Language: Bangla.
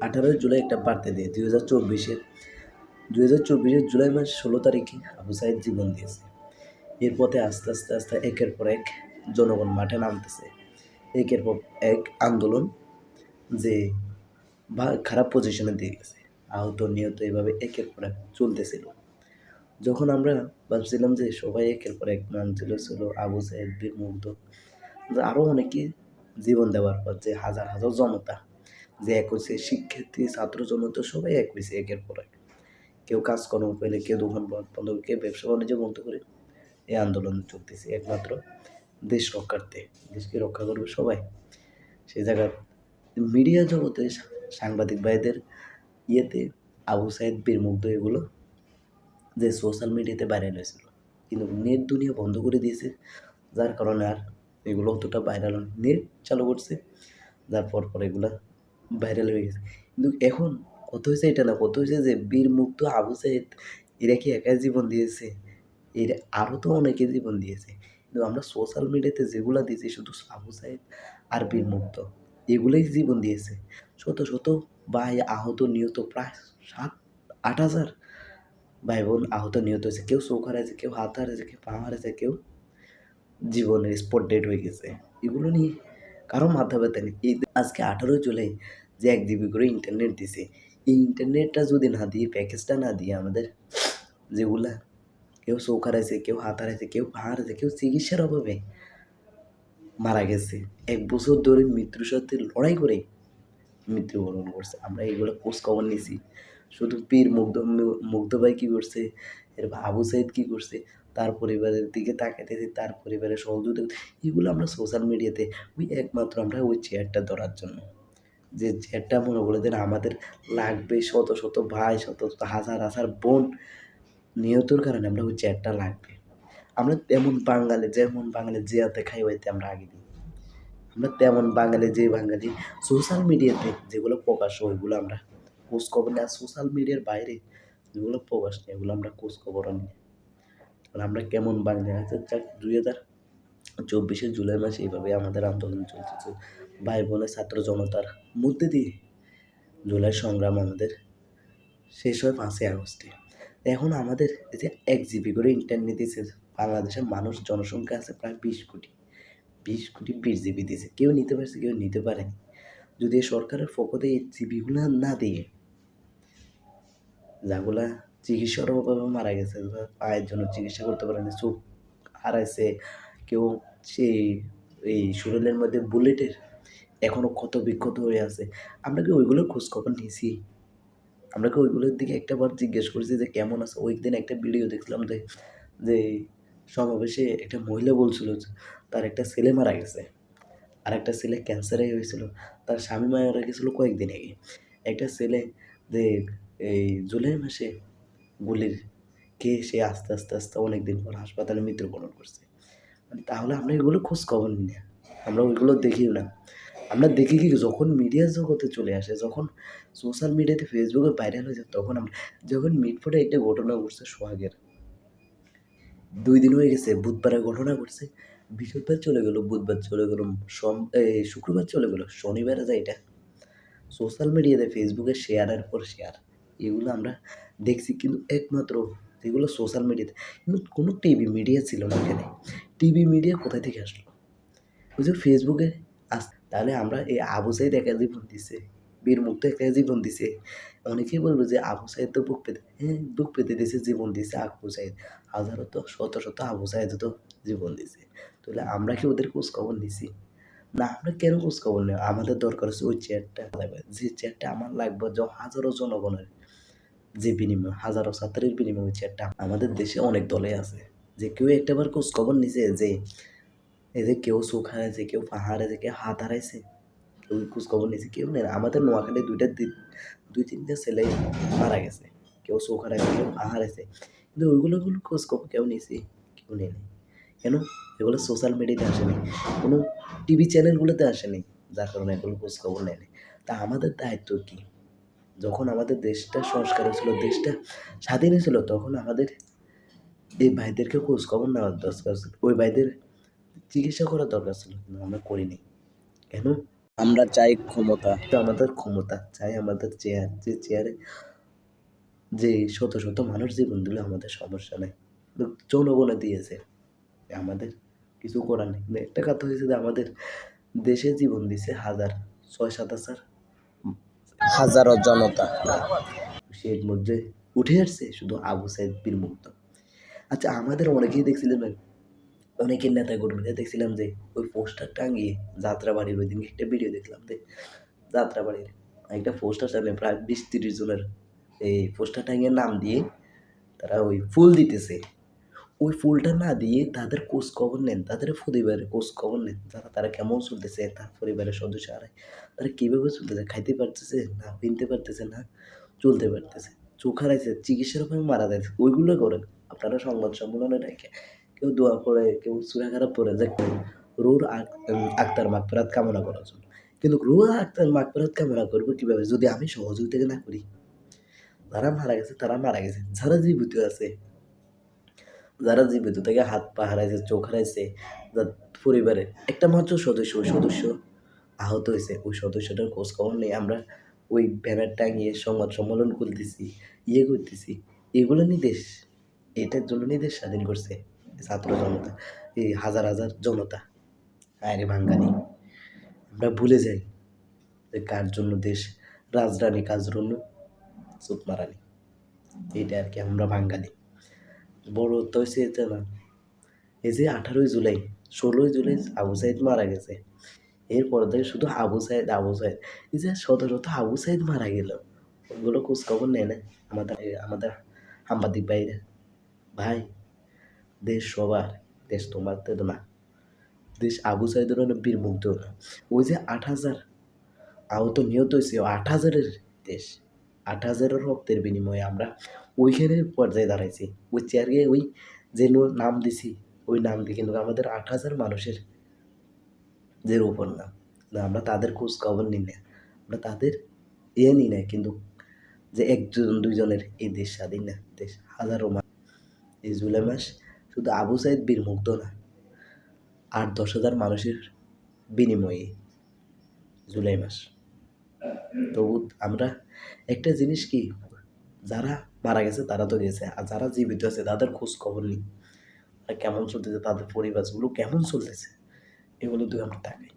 18 জুলাই একটা বার্তা দিয়ে 2024-এর জুলাই মাস 16 তারিখে আবু সাইদ জীবন দিয়েছে। এর পথে আস্তে আস্তে আস্তে একের পর এক জনগণ মাঠে নামতেছে, একের পর এক আন্দোলন যে খারাপ পজিশনে দিয়ে গেছে, আহত নিহত এভাবে একের পর এক চলতেছিল। যখন আমরা ভাবছিলাম যে সবাই একের পর এক নাম ছিল আবু সাইদ, বীর মুগ্ধ, আরও অনেকে জীবন দেওয়ার পর যে হাজার হাজার জনতা যে এক হয়েছে, শিক্ষার্থী ছাত্র জনতা সবাই এক হয়েছে একের পর এক। কেউ কাজকর্ম পেলে, কেউ দোকান বন্ধ করে, কেউ ব্যবসা বাণিজ্য বন্ধ করে এই আন্দোলন চলতেছে একমাত্র দেশ রক্ষার্থে। দেশকে রক্ষা করবে সবাই। সেই জায়গায় মিডিয়া জগতে সাংবাদিক ভাইদের ইয়েতে আবু সাইদ, বীর মুগ্ধ এগুলো যে সোশ্যাল মিডিয়াতে ভাইরাল হয়েছিল, কিন্তু নেট দুনিয়া বন্ধ করে দিয়েছে, যার কারণে আর এগুলো অতটা ভাইরাল হয়। নেট চালু করছে, যার পর এগুলা ভাইরাল হয়ে গেছে। কিন্তু এখন কত হয়েছে এটা না, কত হয়েছে যে বীর মুগ্ধ, আবু সাইদ এরা কি একাই জীবন দিয়েছে? এরা আরও তো অনেকে জীবন দিয়েছে, কিন্তু আমরা সোশ্যাল মিডিয়াতে যেগুলো দিয়েছি শুধু আবু সাইদ আর বীর মুগ্ধ এগুলোই জীবন দিয়েছে। শত শত ভাই আহত নিহত, প্রায় 7-8 হাজার ভাই বোন আহত নিহত হয়েছে। কেউ চোখ হারাইছে, কেউ হাত হারাইছে, কেউ পা হারাইছে, কেউ জীবনের স্পট ডেড হয়ে গেছে। এগুলো নিয়ে কারো মাথা ব্যথা নেই। এই আজকে 18 জুলাই যে 1 জিবি করে ইন্টারনেট দিছে, এই ইন্টারনেটটা যদি না দিয়ে, প্যাকেজটা না দিয়ে আমাদের যেগুলা কেউ চোখ হারাইছে, কেউ হাত হারাইছে, কেউ পা হারাইছে, কেউ চিকিৎসার অভাবে মারা গেছে, 1 বছর ধরে মৃত্যুর সাথে লড়াই করে মৃত্যুবরণ করছে, আমরা এগুলো খোঁজ খবর নিছি। শুধু পীর মুগ্ধ ভাই কী করছে, এর আবু সাইদ কী করছে, তার পরিবারের দিকে তাকাইতেছি, তার পরিবারের সহযোগিতা, এগুলো আমরা সোশ্যাল মিডিয়াতে একমাত্র আমরা ওই চেয়ারটা ধরার জন্য, যে চেয়ারটা মনে করে দেন আমাদের লাগবে, শত শত ভাই, শত শত হাজার হাজার বোন নিহতর কারণে আমরা ওই চেয়ারটা লাগবে। আমরা যেমন বাঙালি যে হাতে খাই ওইতে আমরা আগে দিই। আমরা তেমন বাঙালি সোশ্যাল মিডিয়াতে যেগুলো প্রকাশ ওইগুলো আমরা খোঁজ খবর নেই, আর সোশ্যাল মিডিয়ার বাইরে যেগুলো প্রকাশ নেই এগুলো আমরা খোঁজ খবরও নিই। আর আমরা কেমন বাঙালি আছে, যাক 2024-এর জুলাই মাসে এইভাবে আমাদের আন্দোলন চলতেছে, ভাই বোনের ছাত্র জনতার মধ্যে দিয়ে জুলাই সংগ্রাম আমাদের শেষ হয় 5ই আগস্টে। এখন আমাদের এই যে 1 জিবি করে ইন্টারনেট দিয়েছে, বাংলাদেশের মানুষ জনসংখ্যা আছে প্রায় 20 কোটি, 20 কোটি 20 জিবি দিয়েছে, কেউ নিতে পারছে, কেউ নিতে পারেনি। যদি সরকারের পক্ষ এই জিবিগুলো না দিয়ে, যাগুলা চিকিৎসার অভাবে মারা গেছে, পায়ের জন্য চিকিৎসা করতে পারেনি, চোখ হারাইছে, কেউ সেই এই শরীরের মধ্যে বুলেটের এখনও ক্ষত বিক্ষত হয়ে আছে, আমরা কি ওইগুলোর খোঁজখবর নিয়েছি? আমরা কি ওইগুলোর দিকে একটাবার জিজ্ঞেস করছি যে কেমন আছে? ওই দিন একটা ভিডিও দেখছিলাম যে সমাবেশে একটা মহিলা বলছিল তার একটা ছেলে মারা গেছে, আর একটা ছেলে ক্যান্সারে হয়েছিল, তার স্বামী মারা গেছিলো কয়েকদিন আগে। একটা ছেলে যে এই জুলাই মাসে গুলির খেয়ে সে আস্তে আস্তে আস্তে অনেক দিন পর হাসপাতালে মৃত্যুবরণ করছে। মানে তাহলে আমরা এগুলো খোঁজ খবর নিই না, আমরা ওইগুলো দেখিও না। আমরা দেখি কি যখন মিডিয়া জগতে চলে আসে, যখন সোশ্যাল মিডিয়াতে ফেসবুকে ভাইরাল হয়ে যায়, তখন আমরা যখন মিটফোটে একটা ঘটনা ঘটছে সোহাগের, 2 দিন হয়ে গেছে, বুধবারে ঘটনা ঘটছে, বৃহস্পতিবার চলে গেল, বুধবার চলে গেল, শুক্রবার চলে গেল, শনিবারে যায় এটা সোশ্যাল মিডিয়াতে ফেসবুকে শেয়ারের পর শেয়ার, এগুলো আমরা দেখছি। কিন্তু একমাত্র যেগুলো সোশ্যাল মিডিয়াতে, কিন্তু কোনো টিভি মিডিয়া ছিল না এখানে। টিভি মিডিয়া কোথা থেকে আসলো? ওই যে ফেসবুকে তাহলে আমরা এই আবু সাইদ একা জীবন দিছে, বীর মুগ্ধ একা জীবন দিছে, অনেকেই বলবো যে আবু সাইদ তো বুক পেতে, হ্যাঁ বুক পেতে দিছে, জীবন দিছে আবু সাইদ, হাজারো তো শত শত আবু সাইদ তো জীবন দিছে। তাহলে আমরা কি ওদের খোঁজ খবর নিছি? না, আমরা কেন খোঁজ খবর নেই? আমাদের দরকার হচ্ছে ওই চেয়ারটা লাগবে, যে চেয়ারটা আমার লাগবে, হাজারো জনগণের যে বিনিময়, হাজারো ছাত্রের বিনিময়, ওই চেয়ারটা আমাদের দেশে অনেক দলে আছে, যে কেউ একটাবার খোঁজ খবর নিছে যে এই যে কেউ চোখ হারাইছে, কেউ পা হারাইছে, কেউ হাত হারাইছে, কেউ খোঁজ খবর নিয়েছে? কেউ নেই। আমাদের নোয়াখালী 2-3টা ছেলে মারা গেছে, কেউ চোখ হারাইছে, কেউ পা হারাইছে, কিন্তু ওইগুলো খোঁজ খবর কেউ নিয়েছে? কেউ নেই। কেন? এগুলো সোশ্যাল মিডিয়াতে আসেনি, কোনো টিভি চ্যানেলগুলোতে আসেনি, যার কারণে এগুলো খোঁজ খবর নেয়নি। তা আমাদের দায়িত্ব কী? যখন আমাদের দেশটা সংস্কার হয়েছিল, দেশটা স্বাধীন হয়েছিল, তখন আমাদের এই ভাইদেরকে খোঁজ খবর নেওয়ার দরকার ছিল, ওই ভাইদের চিকিৎসা করার দরকার ছিল, কিন্তু আমরা করিনি। কেন? আমরা চাই ক্ষমতা। তো আমাদের ক্ষমতা চাই, আমাদের চেয়ার, যে চেয়ারে যে শত শত মানুষ জীবন দিল আমাদের সমস্যা নেই, কিন্তু জনগণে দিয়েছে, আমাদের কিছু করার নেই। কিন্তু একটা কথা হয়েছে যে আমাদের দেশে জীবন দিছে 6-7 হাজার হাজারো জনতা। এর মধ্যে উঠে আসছে শুধু আবু সাইদ বীর মুক্ত। আচ্ছা, আমাদের অনেকেই দেখছিলেন, অনেকের নেতা কর্মীরা দেখছিলাম যে ওই পোস্টার টাঙিয়ে যাত্রাবাড়ির, ওই দিন একটা ভিডিও দেখলাম যে যাত্রাবাড়ির একটা পোস্টার টাঙিয়ে প্রায় 20-30 জনের এই পোস্টার টাঙিয়ে নাম দিয়ে তারা ওই ফুল দিতেছে। ওই ফুলটা না দিয়ে তাদের খোঁজ খবর নেন, তাদের পরিবারের খোঁজ খবর নেন, তারা কেমন চলতেছে, তার পরিবারের সদস্যরা তারা কীভাবে চলতেছে, খাইতে পারতেছে না, কিনতে পারতেছে না, চলতে পারতেছে, চোখ হারাইছে, চিকিৎসার ওখানে মারা যাচ্ছে, ওইগুলো করেন আপনারা সংবাদ সম্মেলনে রেখে। কেউ দোয়া করে, কেউ সূরা খারাপ পড়ে যে রুহুর আত্মার মাগফিরাত কামনা করার জন্য। কিন্তু রুহুর আত্মার মাগফিরাত কামনা করবো কীভাবে যদি আমি সহযোগিতা না করি? যারা মারা গেছে তারা মারা গেছে, যারা জীবিত আছে, যারা জীবিত থেকে হাত পা হারাইছে, চোখ হারাইছে, যার পরিবারে একটা মাত্র সদস্য, ওই সদস্য আহত হয়েছে, ওই সদস্যটার খোঁজ খবর নেই। আমরা ওই ব্যানার টাঙিয়ে সংবাদ সম্মেলন করতেছি, করতেছি, এগুলো নিয়ে দেশ, এটার জন্য নিয়ে দেশ স্বাধীন করছে ছাত্র জনতা, এই হাজার হাজার জনতা। আরে বাঙালি, আমরা ভুলে যাই যে কার জন্য দেশ, রাজরানী কার জন্য চুপ মারানি, এটা আর কি। আমরা বাঙালি বড় তো হয়েছে এটা না। এই যে 18ই জুলাই, 16ই জুলাই আবু সাইদ মারা গেছে, এরপর থেকে শুধু আবু সাইদ, আবু সাইদ। এই যে শত শত আবু সাইদ মারা গেল, ওগুলো খোঁজ খবর নেয় না আমাদের আমাদের সাংবাদিক ভাইরা। ভাই, দেশ সবার, দেশ তোমার তো না, দেশ আবু সাইদের বীর মুগ্ধ না। ওই যে 8,000 আহত নিহত হয়েছে, 8,000-এর দেশ, 8,000-এর রক্তের বিনিময়ে আমরা ওইখানে পর্যায়ে দাঁড়াইছি। ওই চেয়ারে ওই যে নাম দিছি, ওই নাম দিয়ে কিন্তু আমাদের 8,000 মানুষের যে রোপণ নাম, না আমরা তাদের খোঁজ খবর নিই না, আমরা তাদের নিই না, কিন্তু যে একজন দুইজনের এই দেশ স্বাধীন না, দেশ হাজারো মানুষ। এই জুলাই মাস শুধু আবু সাইদ বীর মুগ্ধ না, 8-10 হাজার মানুষের বিনিময়ে জুলাই মাস। তবু আমরা একটা জিনিস কি, যারা মারা গেছে তারা তো গেছে, আর যারা জীবিত আছে তাদের খোঁজ খবর নিই, তারা কেমন চলতেছে, তাদের পরিবারগুলো কেমন চলতেছে, এগুলো তুই আমরা তাকাই।